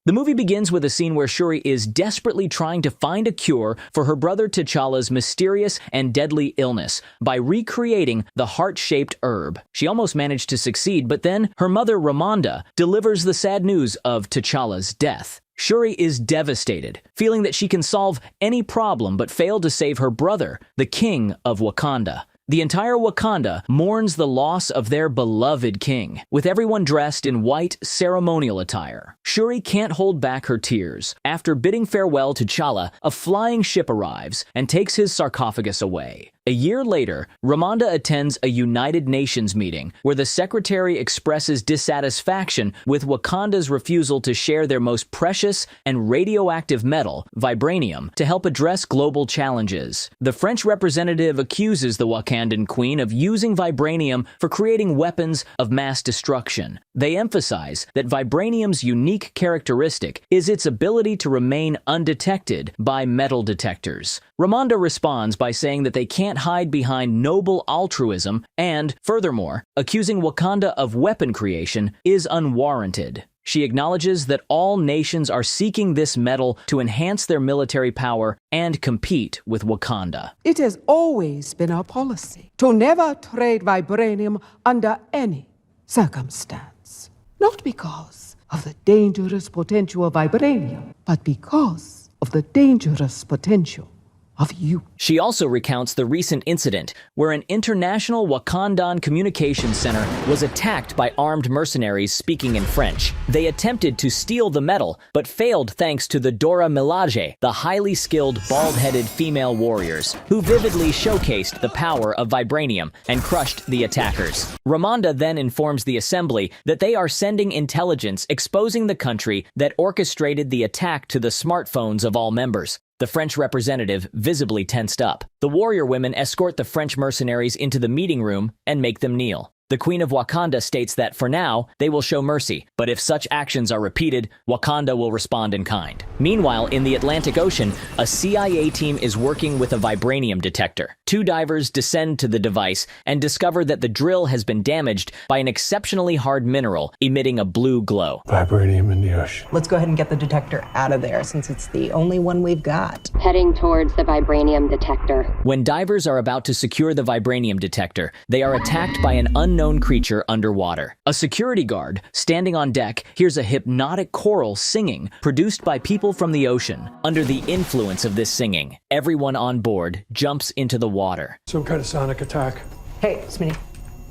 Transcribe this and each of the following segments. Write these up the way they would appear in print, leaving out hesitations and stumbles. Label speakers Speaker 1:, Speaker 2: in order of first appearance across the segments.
Speaker 1: The movie begins with a scene where Shuri is desperately trying to find a cure for her brother T'Challa's mysterious and deadly illness by recreating the heart-shaped herb. She almost managed to succeed, but then her mother Ramonda delivers the sad news of T'Challa's death. Shuri is devastated, feeling that she can solve any problem but failed to save her brother, the king of Wakanda. The entire Wakanda mourns the loss of their beloved king, with everyone dressed in white ceremonial attire. Shuri can't hold back her tears. After bidding farewell to T'Challa, a flying ship arrives and takes his sarcophagus away. A year later, Ramonda attends a United Nations meeting where the secretary expresses dissatisfaction with Wakanda's refusal to share their most precious and radioactive metal, vibranium, to help address global challenges. The French representative accuses the Wakandan queen of using vibranium for creating weapons of mass destruction. They emphasize that vibranium's unique characteristic is its ability to remain undetected by metal detectors. Ramonda responds by saying that they can't hide behind noble altruism and, furthermore, accusing Wakanda of weapon creation is unwarranted. She acknowledges that all nations are seeking this metal to enhance their military power and compete with Wakanda.
Speaker 2: It has always been our policy to never trade vibranium under any circumstance. Not because of the dangerous potential of vibranium, but because of the dangerous potential of you.
Speaker 1: She also recounts the recent incident where an international Wakandan communications center was attacked by armed mercenaries speaking in French. They attempted to steal the metal, but failed thanks to the Dora Milaje, the highly skilled, bald-headed female warriors, who vividly showcased the power of vibranium and crushed the attackers. Ramonda then informs the assembly that they are sending intelligence exposing the country that orchestrated the attack to the smartphones of all members. The French representative visibly tensed up. The warrior women escort the French mercenaries into the meeting room and make them kneel. The Queen of Wakanda states that for now, they will show mercy, but if such actions are repeated, Wakanda will respond in kind. Meanwhile, in the Atlantic Ocean, a CIA team is working with a vibranium detector. Two divers descend to the device and discover that the drill has been damaged by an exceptionally hard mineral emitting a blue glow.
Speaker 3: Vibranium in the ocean.
Speaker 4: Let's go ahead and get the detector out of there since it's the only one we've got.
Speaker 5: Heading towards the vibranium detector.
Speaker 1: When divers are about to secure the vibranium detector, they are attacked by an unknown creature underwater. A security guard, standing on deck, hears a hypnotic choral singing produced by people from the ocean. Under the influence of this singing, everyone on board jumps into the water.
Speaker 3: Some kind of sonic attack.
Speaker 4: Hey, Smitty,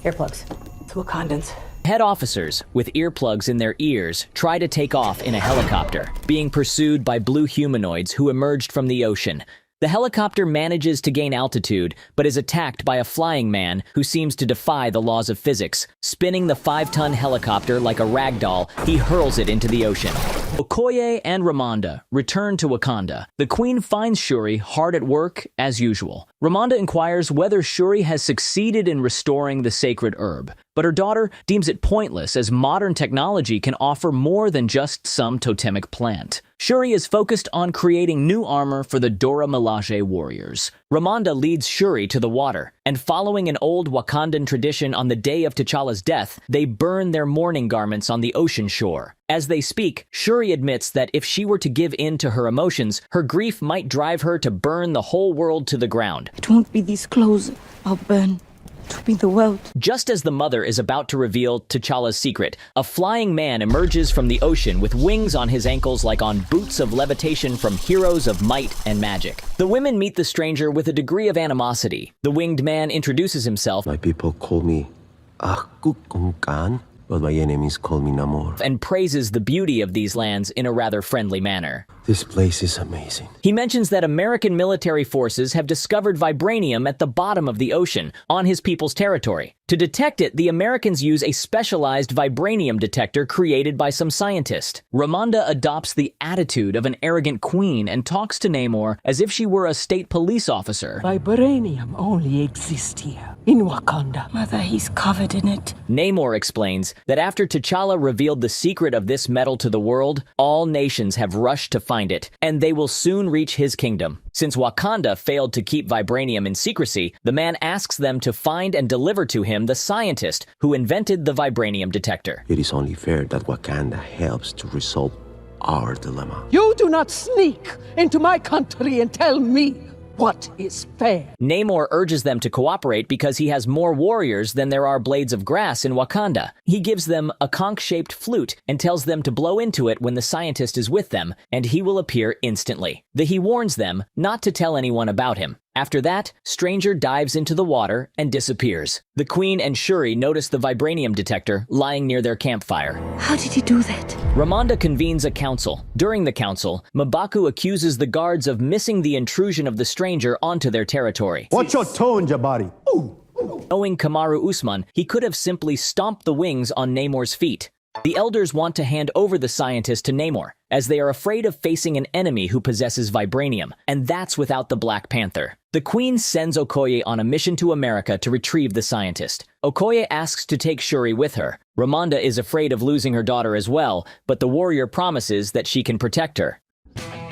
Speaker 4: earplugs. It's Wakandans.
Speaker 1: Head officers, with earplugs in their ears, try to take off in a helicopter, being pursued by blue humanoids who emerged from the ocean. The helicopter manages to gain altitude, but is attacked by a flying man who seems to defy the laws of physics. Spinning the 5-ton helicopter like a rag doll, he hurls it into the ocean. Okoye and Ramonda return to Wakanda. The queen finds Shuri hard at work as usual. Ramonda inquires whether Shuri has succeeded in restoring the sacred herb, but her daughter deems it pointless as modern technology can offer more than just some totemic plant. Shuri is focused on creating new armor for the Dora Milaje warriors. Ramonda leads Shuri to the water, and following an old Wakandan tradition on the day of T'Challa's death, they burn their mourning garments on the ocean shore. As they speak, Shuri admits that if she were to give in to her emotions, her grief might drive her to burn the whole world to the ground.
Speaker 6: It won't be these clothes I'll burn. To be the world.
Speaker 1: Just as the mother is about to reveal T'Challa's secret, a flying man emerges from the ocean with wings on his ankles like on boots of levitation from heroes of might and magic. The women meet the stranger with a degree of animosity. The winged man introduces himself.
Speaker 7: My people call me Akukungkan, but my enemies call me Namor.
Speaker 1: And praises the beauty of these lands in a rather friendly manner.
Speaker 7: This place is amazing.
Speaker 1: He mentions that American military forces have discovered vibranium at the bottom of the ocean, on his people's territory. To detect it, the Americans use a specialized vibranium detector created by some scientist. Ramonda adopts the attitude of an arrogant queen and talks to Namor as if she were a state police officer.
Speaker 2: Vibranium only exists here, in Wakanda.
Speaker 6: Mother, he's covered in it.
Speaker 1: Namor explains that after T'Challa revealed the secret of this metal to the world, all nations have rushed to find it, and they will soon reach his kingdom. Since Wakanda failed to keep vibranium in secrecy, the man asks them to find and deliver to him the scientist who invented the vibranium detector.
Speaker 7: It is only fair that Wakanda helps to resolve our dilemma.
Speaker 2: You do not sneak into my country and tell me what is fair.
Speaker 1: Namor urges them to cooperate because he has more warriors than there are blades of grass in Wakanda. He gives them a conch-shaped flute and tells them to blow into it when the scientist is with them, and he will appear instantly. He warns them not to tell anyone about him. After that, Stranger dives into the water and disappears. The Queen and Shuri notice the vibranium detector lying near their campfire.
Speaker 6: How did he do that?
Speaker 1: Ramonda convenes a council. During the council, M'Baku accuses the guards of missing the intrusion of the Stranger onto their territory.
Speaker 8: Watch your tone, Jabari.
Speaker 1: Knowing Kamaru Usman, he could have simply stomped the wings on Namor's feet. The elders want to hand over the scientist to Namor, as they are afraid of facing an enemy who possesses vibranium, and that's without the Black Panther. The Queen sends Okoye on a mission to America to retrieve the scientist. Okoye asks to take Shuri with her. Ramonda is afraid of losing her daughter as well, but the warrior promises that she can protect her.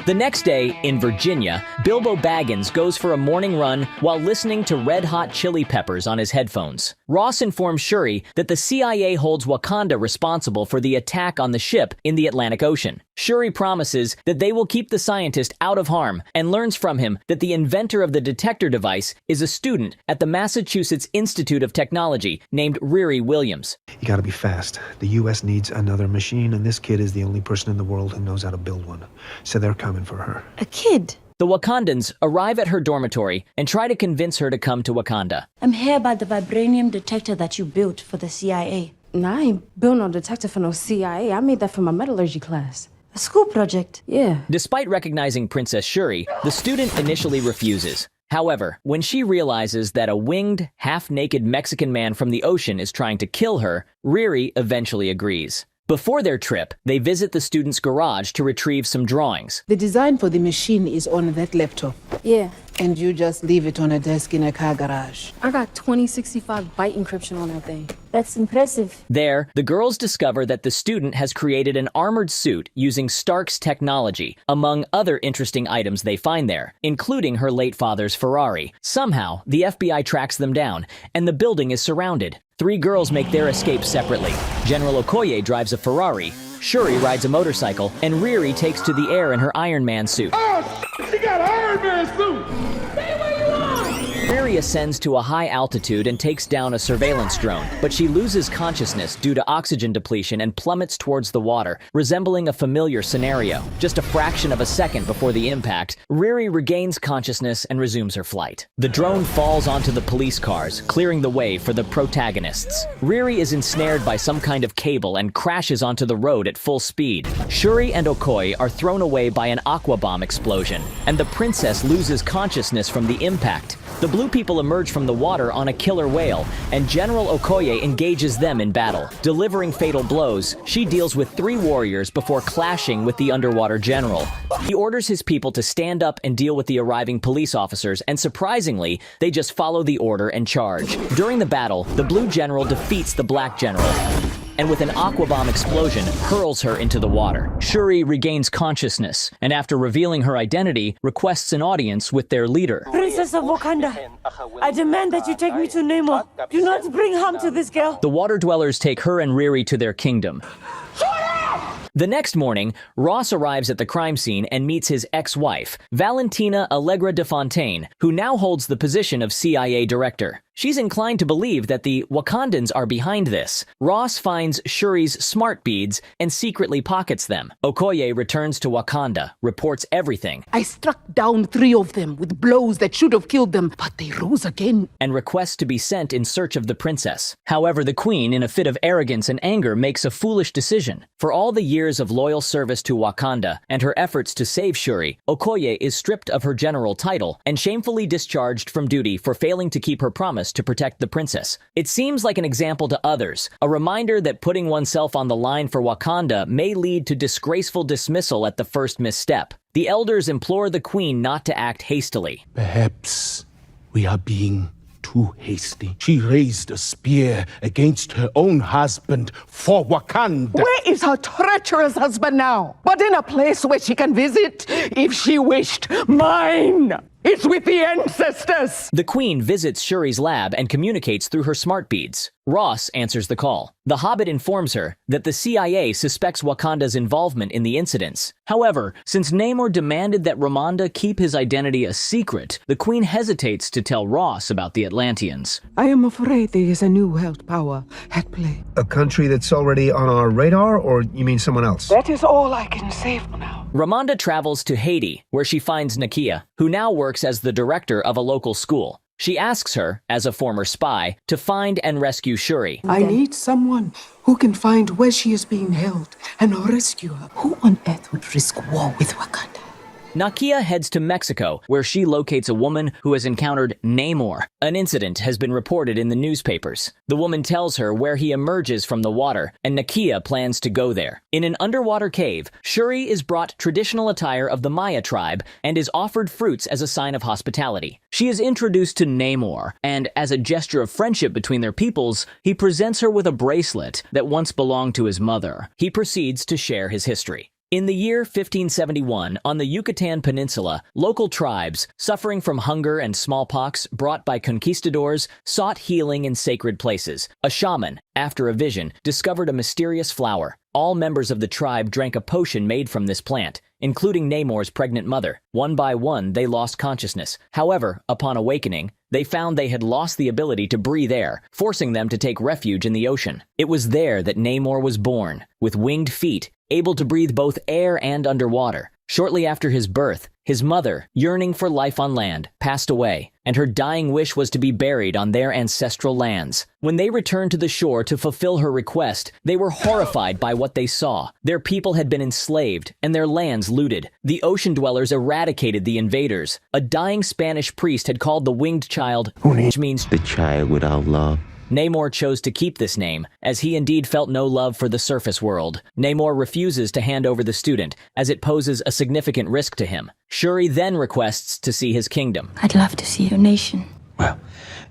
Speaker 1: The next day, in Virginia, Bilbo Baggins goes for a morning run while listening to Red Hot Chili Peppers on his headphones. Ross informs Shuri that the CIA holds Wakanda responsible for the attack on the ship in the Atlantic Ocean. Shuri promises that they will keep the scientist out of harm and learns from him that the inventor of the detector device is a student at the Massachusetts Institute of Technology named Riri Williams.
Speaker 9: You gotta be fast. The U.S. needs another machine, and this kid is the only person in the world who knows how to build one. So they're coming for her.
Speaker 6: A kid?
Speaker 1: The Wakandans arrive at her dormitory and try to convince her to come to Wakanda.
Speaker 6: I'm here by the vibranium detector that you built for the CIA.
Speaker 10: Nah, I ain't built no detector for no CIA. I made that for my metallurgy class.
Speaker 6: A school project?
Speaker 10: Yeah.
Speaker 1: Despite recognizing Princess Shuri, the student initially refuses. However, when she realizes that a winged, half-naked Mexican man from the ocean is trying to kill her, Riri eventually agrees. Before their trip, they visit the student's garage to retrieve some drawings.
Speaker 2: The design for the machine is on that laptop.
Speaker 10: Yeah.
Speaker 2: And you just leave it on a desk in a car garage.
Speaker 10: I got 2065 byte encryption on that thing.
Speaker 6: That's impressive.
Speaker 1: There, the girls discover that the student has created an armored suit using Stark's technology, among other interesting items they find there, including her late father's Ferrari. Somehow, the FBI tracks them down, and the building is surrounded. 3 girls make their escape separately. General Okoye drives a Ferrari, Shuri rides a motorcycle, and Riri takes to the air in her Iron Man suit.
Speaker 8: She got an Iron Man suit! Stay where you are!
Speaker 1: Riri ascends to a high altitude and takes down a surveillance drone, but she loses consciousness due to oxygen depletion and plummets towards the water, resembling a familiar scenario. Just a fraction of a second before the impact, Riri regains consciousness and resumes her flight. The drone falls onto the police cars, clearing the way for the protagonists. Riri is ensnared by some kind of cable and crashes onto the road at full speed. Shuri and Okoye are thrown away by an aqua bomb explosion, and the princess loses consciousness from the impact. The blue people emerge from the water on a killer whale, and General Okoye engages them in battle. Delivering fatal blows, she deals with 3 warriors before clashing with the underwater general. He orders his people to stand up and deal with the arriving police officers, and surprisingly, they just follow the order and charge. During the battle, the blue general defeats the black general, and with an aqua bomb explosion, hurls her into the water. Shuri regains consciousness, and after revealing her identity, requests an audience with their leader.
Speaker 6: Princess of Wakanda, I demand that you take me to Namor. Do not bring harm to this girl.
Speaker 1: The water dwellers take her and Riri to their kingdom. The next morning, Ross arrives at the crime scene and meets his ex-wife, Valentina Allegra de Fontaine, who now holds the position of CIA director. She's inclined to believe that the Wakandans are behind this. Ross finds Shuri's smart beads and secretly pockets them. Okoye returns to Wakanda, reports everything.
Speaker 2: I struck down 3 of them with blows that should have killed them, but they rose again.
Speaker 1: And requests to be sent in search of the princess. However, the queen, in a fit of arrogance and anger, makes a foolish decision. For all the years of loyal service to Wakanda and her efforts to save Shuri, Okoye is stripped of her general title and shamefully discharged from duty for failing to keep her promise to protect the princess. It seems like an example to others, a reminder that putting oneself on the line for Wakanda may lead to disgraceful dismissal at the first misstep. The elders implore the queen not to act hastily.
Speaker 8: Perhaps we are being too hasty. She raised a spear against her own husband for Wakanda.
Speaker 2: Where is her treacherous husband now? But in a place where she can visit if she wished. Mine! It's with the ancestors!
Speaker 1: The Queen visits Shuri's lab and communicates through her smart beads. Ross answers the call. The Hobbit informs her that the CIA suspects Wakanda's involvement in the incidents. However, since Namor demanded that Ramonda keep his identity a secret, the Queen hesitates to tell Ross about the Atlanteans.
Speaker 2: I am afraid there is a new world power at play.
Speaker 9: A country that's already on our radar, or you mean someone else?
Speaker 2: That is all I can say for now.
Speaker 1: Ramonda travels to Haiti, where she finds Nakia, who now works as the director of a local school. She asks her, as a former spy, to find and rescue Shuri.
Speaker 2: I need someone who can find where she is being held and rescue her. Who on earth would risk war with Wakanda?
Speaker 1: Nakia heads to Mexico, where she locates a woman who has encountered Namor. An incident has been reported in the newspapers. The woman tells her where he emerges from the water, and Nakia plans to go there. In an underwater cave, Shuri is brought traditional attire of the Maya tribe and is offered fruits as a sign of hospitality. She is introduced to Namor, and as a gesture of friendship between their peoples, he presents her with a bracelet that once belonged to his mother. He proceeds to share his history. In the year 1571, on the Yucatan Peninsula, local tribes, suffering from hunger and smallpox brought by conquistadors, sought healing in sacred places. A shaman, after a vision, discovered a mysterious flower. All members of the tribe drank a potion made from this plant, including Namor's pregnant mother. One by one, they lost consciousness. However, upon awakening, they found they had lost the ability to breathe air, forcing them to take refuge in the ocean. It was there that Namor was born, with winged feet, able to breathe both air and underwater. Shortly after his birth, his mother, yearning for life on land, passed away, and her dying wish was to be buried on their ancestral lands. When they returned to the shore to fulfill her request, they were horrified by what they saw. Their people had been enslaved, and their lands looted. The ocean dwellers eradicated the invaders. A dying Spanish priest had called the winged child, which means
Speaker 7: The child without love.
Speaker 1: Namor chose to keep this name, as he indeed felt no love for the surface world. Namor refuses to hand over the student, as it poses a significant risk to him. Shuri then requests to see his kingdom.
Speaker 6: I'd love to see your nation.
Speaker 7: Well,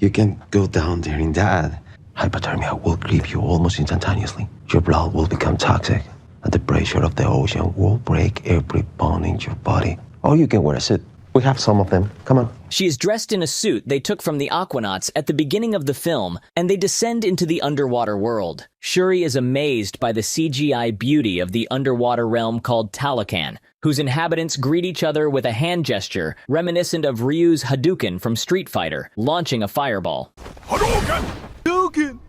Speaker 7: you can go down there in that. Hypothermia will creep you almost instantaneously. Your blood will become toxic, and the pressure of the ocean will break every bone in your body. Or you can wear a suit. We have some of them. Come on.
Speaker 1: She is dressed in a suit they took from the Aquanauts at the beginning of the film, and they descend into the underwater world. Shuri is amazed by the CGI beauty of the underwater realm called Talokan, whose inhabitants greet each other with a hand gesture reminiscent of Ryu's Hadouken from Street Fighter, launching a fireball.
Speaker 8: Hadouken! Hadouken!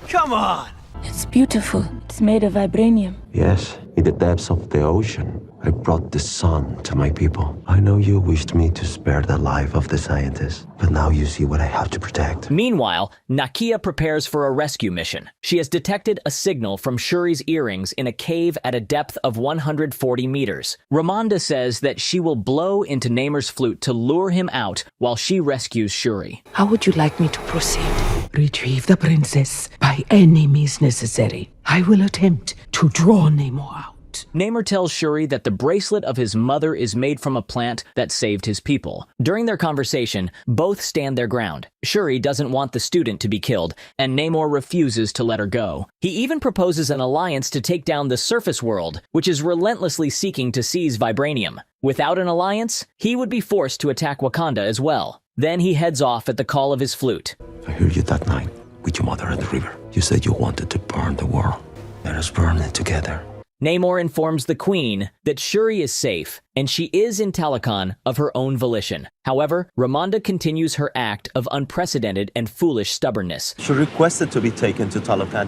Speaker 8: Come on!
Speaker 6: It's beautiful. It's made of vibranium.
Speaker 7: Yes, in the depths of the ocean, I brought the sun to my people. I know you wished me to spare the life of the scientists, but now you see what I have to protect.
Speaker 1: Meanwhile, Nakia prepares for a rescue mission. She has detected a signal from Shuri's earrings in a cave at a depth of 140 meters. Ramonda says that she will blow into Namor's flute to lure him out while she rescues Shuri.
Speaker 2: How would you like me to proceed? Retrieve the princess by any means necessary. I will attempt to draw Namor out.
Speaker 1: Namor tells Shuri that the bracelet of his mother is made from a plant that saved his people. During their conversation, both stand their ground. Shuri doesn't want the student to be killed, and Namor refuses to let her go. He even proposes an alliance to take down the surface world, which is relentlessly seeking to seize vibranium. Without an alliance, he would be forced to attack Wakanda as well. Then he heads off at the call of his flute.
Speaker 7: I heard you that night with your mother at the river. You said you wanted to burn the world. Let us burn it together.
Speaker 1: Namor informs the Queen that Shuri is safe, and she is in Talokan of her own volition. However, Ramonda continues her act of unprecedented and foolish stubbornness.
Speaker 11: She requested to be taken to Talokan.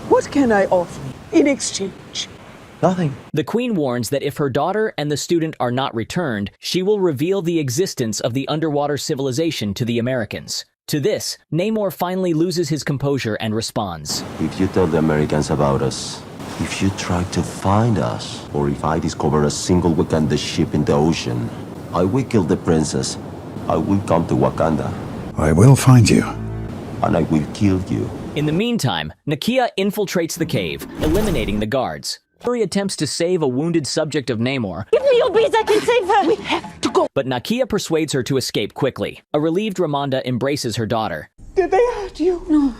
Speaker 2: What can I offer in exchange?
Speaker 11: Nothing.
Speaker 1: The Queen warns that if her daughter and the student are not returned, she will reveal the existence of the underwater civilization to the Americans. To this, Namor finally loses his composure and responds.
Speaker 7: If you tell the Americans about us, if you try to find us, or if I discover a single Wakanda ship in the ocean, I will kill the princess. I will come to Wakanda.
Speaker 12: I will find you.
Speaker 7: And I will kill you.
Speaker 1: In the meantime, Nakia infiltrates the cave, eliminating the guards. Shuri attempts to save a wounded subject of Namor.
Speaker 6: Give me your beads, I can save her!
Speaker 2: We have to go!
Speaker 1: But Nakia persuades her to escape quickly. A relieved Ramonda embraces her daughter.
Speaker 2: Did they hurt you?
Speaker 6: No.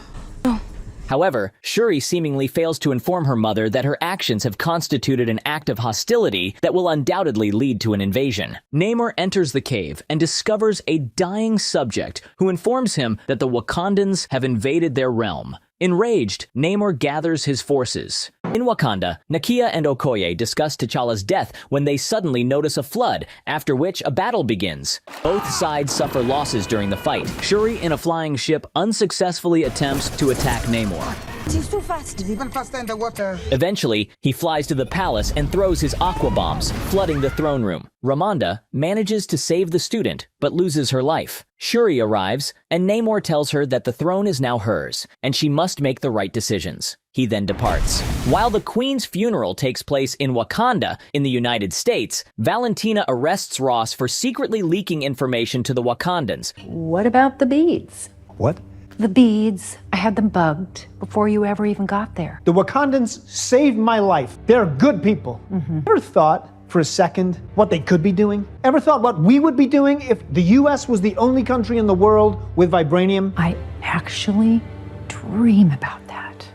Speaker 1: However, Shuri seemingly fails to inform her mother that her actions have constituted an act of hostility that will undoubtedly lead to an invasion. Namor enters the cave and discovers a dying subject who informs him that the Wakandans have invaded their realm. Enraged, Namor gathers his forces. In Wakanda, Nakia and Okoye discuss T'Challa's death when they suddenly notice a flood, after which a battle begins. Both sides suffer losses during the fight. Shuri, in a flying ship, unsuccessfully attempts to attack Namor.
Speaker 6: She's too fast. Even faster in the water.
Speaker 1: Eventually, he flies to the palace and throws his aqua bombs, flooding the throne room. Ramonda manages to save the student, but loses her life. Shuri arrives, and Namor tells her that the throne is now hers, and she must make the right decisions. He then departs. While the Queen's funeral takes place in Wakanda, in the United States, Valentina arrests Ross for secretly leaking information to the Wakandans.
Speaker 12: What about the beads?
Speaker 9: What?
Speaker 12: The beads. I had them bugged before you ever even got there.
Speaker 9: The Wakandans saved my life. They're good people. Ever thought for a second what they could be doing? Ever thought what we would be doing if the US was the only country in the world with vibranium?
Speaker 12: I actually dream about that.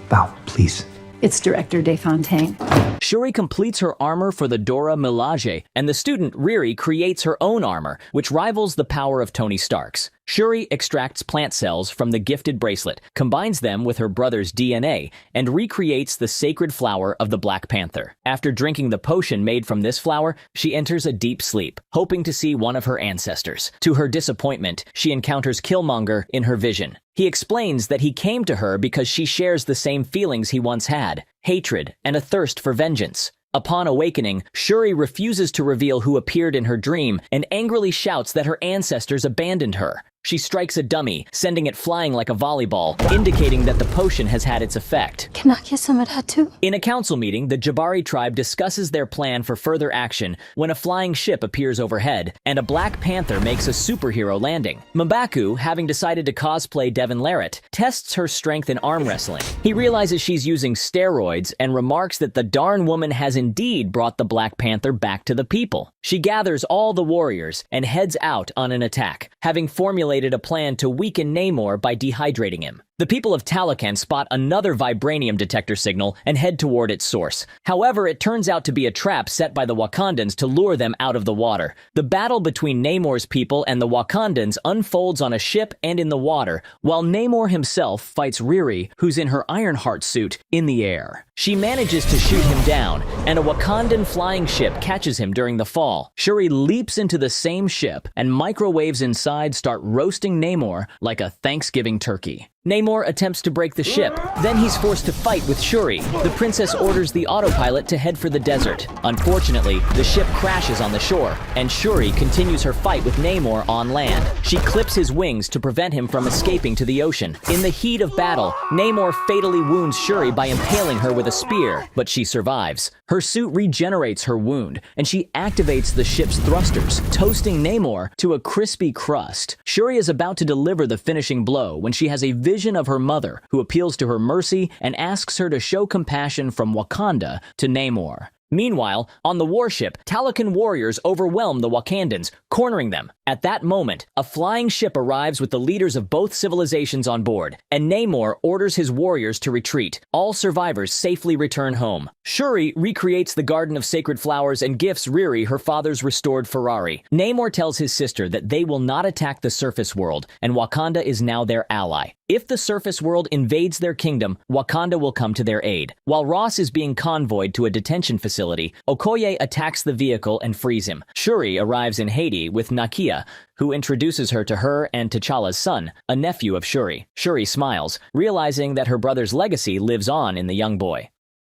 Speaker 9: Val, please.
Speaker 12: It's Director Desfontaine.
Speaker 1: Shuri completes her armor for the Dora Milaje, and the student Riri creates her own armor, which rivals the power of Tony Stark's. Shuri extracts plant cells from the gifted bracelet, combines them with her brother's DNA, and recreates the sacred flower of the Black Panther. After drinking the potion made from this flower, she enters a deep sleep, hoping to see one of her ancestors. To her disappointment, she encounters Killmonger in her vision. He explains that he came to her because she shares the same feelings he once had: hatred and a thirst for vengeance. Upon awakening, Shuri refuses to reveal who appeared in her dream and angrily shouts that her ancestors abandoned her. She strikes a dummy, sending it flying like a volleyball, indicating that the potion has had its effect.
Speaker 6: Can I get some of that too?
Speaker 1: In a council meeting, the Jabari tribe discusses their plan for further action when a flying ship appears overhead, and a Black Panther makes a superhero landing. M'Baku, having decided to cosplay Devin Larratt, tests her strength in arm wrestling. He realizes she's using steroids and remarks that the darn woman has indeed brought the Black Panther back to the people. She gathers all the warriors and heads out on an attack, having formulated a plan to weaken Namor by dehydrating him. The people of Talokan spot another vibranium detector signal and head toward its source. However, it turns out to be a trap set by the Wakandans to lure them out of the water. The battle between Namor's people and the Wakandans unfolds on a ship and in the water, while Namor himself fights Riri, who's in her Ironheart suit, in the air. She manages to shoot him down, and a Wakandan flying ship catches him during the fall. Shuri leaps into the same ship, and microwaves inside start roasting Namor like a Thanksgiving turkey. Namor attempts to break the ship. Then he's forced to fight with Shuri. The princess orders the autopilot to head for the desert. Unfortunately, the ship crashes on the shore, and Shuri continues her fight with Namor on land. She clips his wings to prevent him from escaping to the ocean. In the heat of battle, Namor fatally wounds Shuri by impaling her with a spear, but she survives. Her suit regenerates her wound, and she activates the ship's thrusters, toasting Namor to a crispy crust. Shuri is about to deliver the finishing blow when she has a vision of her mother, who appeals to her mercy and asks her to show compassion from Wakanda to Namor. Meanwhile, on the warship, Talokan warriors overwhelm the Wakandans, cornering them. At that moment, a flying ship arrives with the leaders of both civilizations on board, and Namor orders his warriors to retreat. All survivors safely return home. Shuri recreates the Garden of Sacred Flowers and gifts Riri her father's restored Ferrari. Namor tells his sister that they will not attack the surface world, and Wakanda is now their ally. If the surface world invades their kingdom, Wakanda will come to their aid. While Ross is being convoyed to a detention facility, Okoye attacks the vehicle and frees him. Shuri arrives in Haiti with Nakia, who introduces her to her and T'Challa's son, a nephew of Shuri. Shuri smiles, realizing that her brother's legacy lives on in the young boy.